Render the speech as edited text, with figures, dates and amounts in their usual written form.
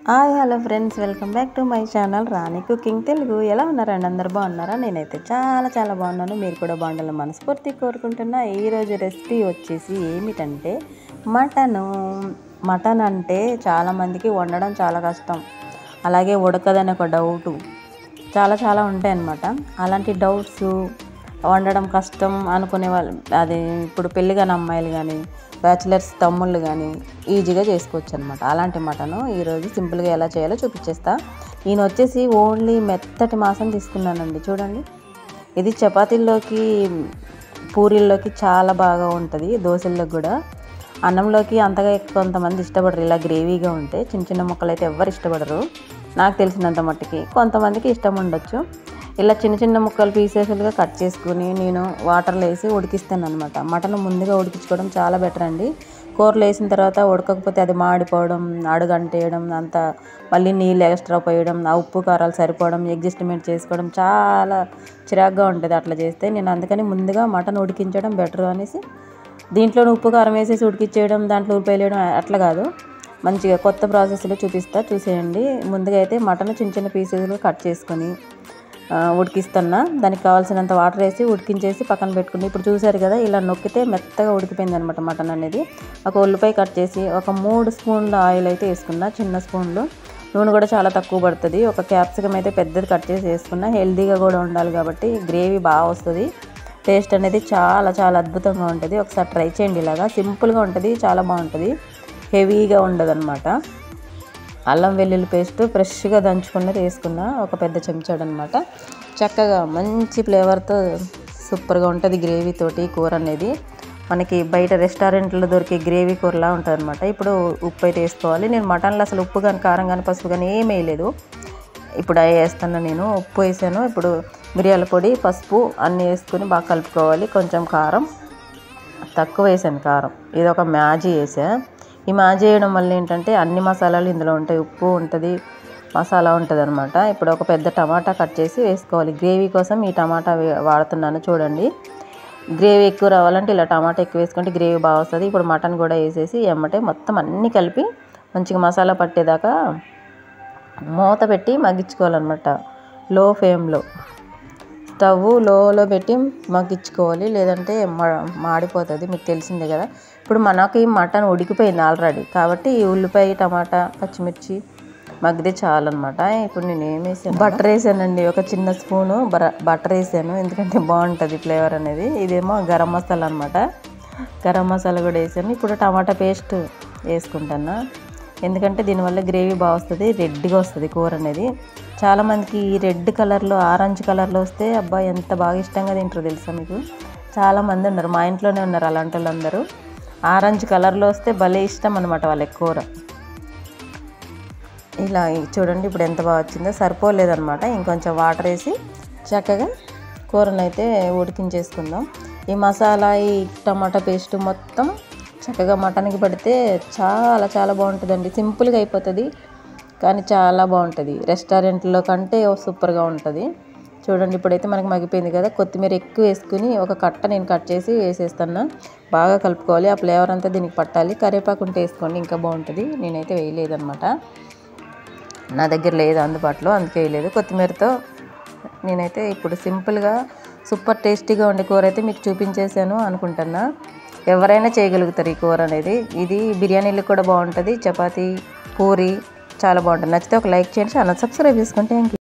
Hi hello friends, welcome back to my channel Rani cooking Telugu. ఎలా ఉన్నారండి? అందరు బాగున్నారా? నేనైతే చాలా బాగున్నాను. మీరు కూడా బాగుండాలని మనస్ఫూర్తి కోరుకుంటున్నా. ఈరోజు రెసిపీ వచ్చేసి ఏమిటంటే మటన్ అంటే చాలామందికి వండడం చాలా కష్టం, అలాగే ఉడకదని ఒక డౌటు చాలా ఉంటాయి అన్నమాట. అలాంటి డౌట్స్ వండడం కష్టం అనుకునే వాళ్ళు, అది ఇప్పుడు పెళ్ళి కాని అమ్మాయిలు కానీ బ్యాచిలర్స్ తమ్ముళ్ళు కానీ ఈజీగా చేసుకోవచ్చు అనమాట. అలాంటి మటను ఈరోజు సింపుల్గా ఎలా చేయాలో చూపించేస్తా. నేను వచ్చేసి ఓన్లీ మెత్తటి మాంసం తీసుకున్నానండి. చూడండి, ఇది చపాతీల్లోకి పూరీల్లోకి చాలా బాగా ఉంటుంది, దోశల్లోకి కూడా. అన్నంలోకి అంతగా కొంతమంది ఇష్టపడరు, ఇలా గ్రేవీగా ఉంటే. చిన్న ముక్కలు అయితే ఎవ్వరు ఇష్టపడరు, నాకు తెలిసినంత మట్టుకి. కొంతమందికి ఇష్టం ఉండొచ్చు. ఇలా చిన్న ముక్కలు పీసెస్లుగా కట్ చేసుకుని నేను వాటర్లో వేసి ఉడికిస్తాను అనమాట. మటన్ ముందుగా ఉడికించుకోవడం చాలా బెటర్ అండి. కూరలో వేసిన తర్వాత ఉడకకపోతే అది మాడిపోవడం, అడుగంటేయడం, అంతా మళ్ళీ నీళ్ళు ఎక్స్ట్రా పోయడం, ఆ ఉప్పు కారాలు సరిపోవడం, అడ్జస్ట్మెంట్ చేసుకోవడం చాలా చిరాగ్గా ఉంటుంది అట్లా చేస్తే. నేను అందుకని ముందుగా మటన్ ఉడికించడం బెటర్ అనేసి దీంట్లో ఉప్పు కారం వేసేసి ఉడికించేయడం, దాంట్లో ఉల్లిపాయలు వేయడం అట్లా కాదు. మంచిగా కొత్త ప్రాసెస్లో చూసేయండి. ముందుగా అయితే మటన్ చిన్న పీసెస్గా కట్ చేసుకొని ఉడికిస్తున్నా. దానికి కావాల్సినంత వాటర్ వేసి ఉడికించేసి పక్కన పెట్టుకుని, ఇప్పుడు చూసారు కదా, ఇలా నొక్కితే మెత్తగా ఉడికిపోయింది అనమాట మటన్ అనేది. ఒక ఉల్లిపాయ కట్ చేసి ఒక 3 స్పూన్ల ఆయిల్ అయితే వేసుకున్నా, చిన్న స్పూన్లు. నూనె కూడా చాలా తక్కువ పడుతుంది. ఒక క్యాప్సికమ్ అయితే పెద్దది కట్ చేసి వేసుకున్నా. హెల్తీగా కూడా ఉండాలి కాబట్టి గ్రేవీ బాగా వస్తుంది. టేస్ట్ అనేది చాలా అద్భుతంగా ఉంటుంది. ఒకసారి ట్రై చేయండి. ఇలాగా సింపుల్గా ఉంటుంది, చాలా బాగుంటుంది, హెవీగా ఉండదు అనమాట. అల్లం వెల్లుల్లి పేస్ట్ ఫ్రెష్గా దంచుకున్నది వేసుకున్న, ఒక పెద్ద చెంచాడు అనమాట. చక్కగా మంచి ఫ్లేవర్తో సూపర్గా ఉంటుంది గ్రేవీతోటి కూర అనేది. మనకి బయట రెస్టారెంట్లో దొరికే గ్రేవీ కూరలా ఉంటుంది అనమాట. ఇప్పుడు ఉప్పు అయితే వేసుకోవాలి. నేను మటన్లో అసలు ఉప్పు కానీ కారం కానీ పసుపు కానీ ఏమీ వేయలేదు. ఇప్పుడు అవి వేస్తాను. నేను ఉప్పు వేసాను. ఇప్పుడు మిరియాల పొడి, పసుపు అన్నీ వేసుకొని బాగా కలుపుకోవాలి. కొంచెం కారం తక్కువ వేసాను, కారం ఇది ఒక మ్యాజీ వేసా. ఈ మ్యాజీ వేయడం వల్ల ఏంటంటే అన్ని మసాలాలు ఇందులో ఉంటాయి, ఉప్పు ఉంటుంది, మసాలా ఉంటుంది అనమాట. ఇప్పుడు ఒక పెద్ద టమాటా కట్ చేసి వేసుకోవాలి. గ్రేవీ కోసం ఈ టమాటా వాడుతున్నాను. చూడండి, గ్రేవీ ఎక్కువ రావాలంటే ఇలా టమాటా ఎక్కువ వేసుకుంటే గ్రేవీ బాగా వస్తుంది. ఇప్పుడు మటన్ కూడా వేసేసి ఎమ్మటే మొత్తం అన్నీ కలిపి మంచిగా మసాలా పట్టేదాకా మూత పెట్టి మగ్గించుకోవాలన్నమాట. లో ఫ్లేమ్లో స్టవ్ లోలో పెట్టి మగ్గించుకోవాలి, లేదంటే మాడిపోతుంది, మీకు తెలిసిందే కదా. ఇప్పుడు మనకి మటన్ ఉడికిపోయింది ఆల్రెడీ కాబట్టి ఈ ఉల్లిపాయ, టమాటా, పచ్చిమిర్చి మగ్గితే చాలన్నమాట. ఇప్పుడు నేను ఏం వేసాను, బటర్ వేసానండి. ఒక చిన్న స్పూను బటర్ వేసాను, ఎందుకంటే బాగుంటుంది ఫ్లేవర్ అనేది. ఇదేమో గరం మసాలా అనమాట, గరం మసాలా కూడా వేసాను. ఇప్పుడు టమాటా పేస్ట్ వేసుకుంటాను, ఎందుకంటే దీనివల్ల గ్రేవీ బాగా వస్తుంది, రెడ్గా వస్తుంది కూర అనేది. చాలామందికి ఈ రెడ్ కలర్లో, ఆరెంజ్ కలర్లో వస్తే అబ్బా ఎంత బాగా ఇష్టంగా తింటారో తెలుసా మీకు. చాలామంది ఉన్నారు, మా ఇంట్లోనే ఉన్నారు అలాంటి వాళ్ళందరూ. ఆరెంజ్ కలర్లో వస్తే భలే ఇష్టం అనమాట వాళ్ళకి కూర. ఇలా చూడండి, ఇప్పుడు ఎంత బాగా వచ్చిందో. సరిపోలేదన్నమాట, ఇంకొంచెం వాటర్ వేసి చక్కగా కూరను అయితే ఉడికించేసుకుందాం. ఈ మసాలా, ఈ టమాటా పేస్ట్ మొత్తం చక్కగా మటన్కి పడితే చాలా బాగుంటుందండి. సింపుల్గా అయిపోతుంది కానీ చాలా బాగుంటుంది. రెస్టారెంట్లో కంటే సూపర్గా ఉంటుంది. చూడండి, ఇప్పుడైతే మనకి మగ్గిపోయింది కదా. కొత్తిమీర ఎక్కువ వేసుకుని ఒక కట్ట నేను కట్ చేసి వేసేస్తాను. బాగా కలుపుకోవాలి, ఆ ఫ్లేవర్ అంతా దీనికి పట్టాలి. కరివేపాకు ఉంటే వేసుకోండి, ఇంకా బాగుంటుంది. నేనైతే వేయలేదన్నమాట, నా దగ్గర లేదు అందుబాటులో, అందుకే వేయలేదు. కొత్తిమీరతో నేనైతే ఇప్పుడు సింపుల్గా సూపర్ టేస్టీగా ఉండే కూర అయితే మీకు చూపించేసాను అనుకుంటున్నా. ఎవరైనా చేయగలుగుతారు ఈ కూర అనేది. ఇది బిర్యానీలు కూడా బాగుంటుంది, చపాతీ, పూరి చాలా బాగుంటుంది. నచ్చితే ఒక లైక్ చేయండి, ఛానల్ సబ్స్క్రైబ్ చేసుకోండి. Thank you.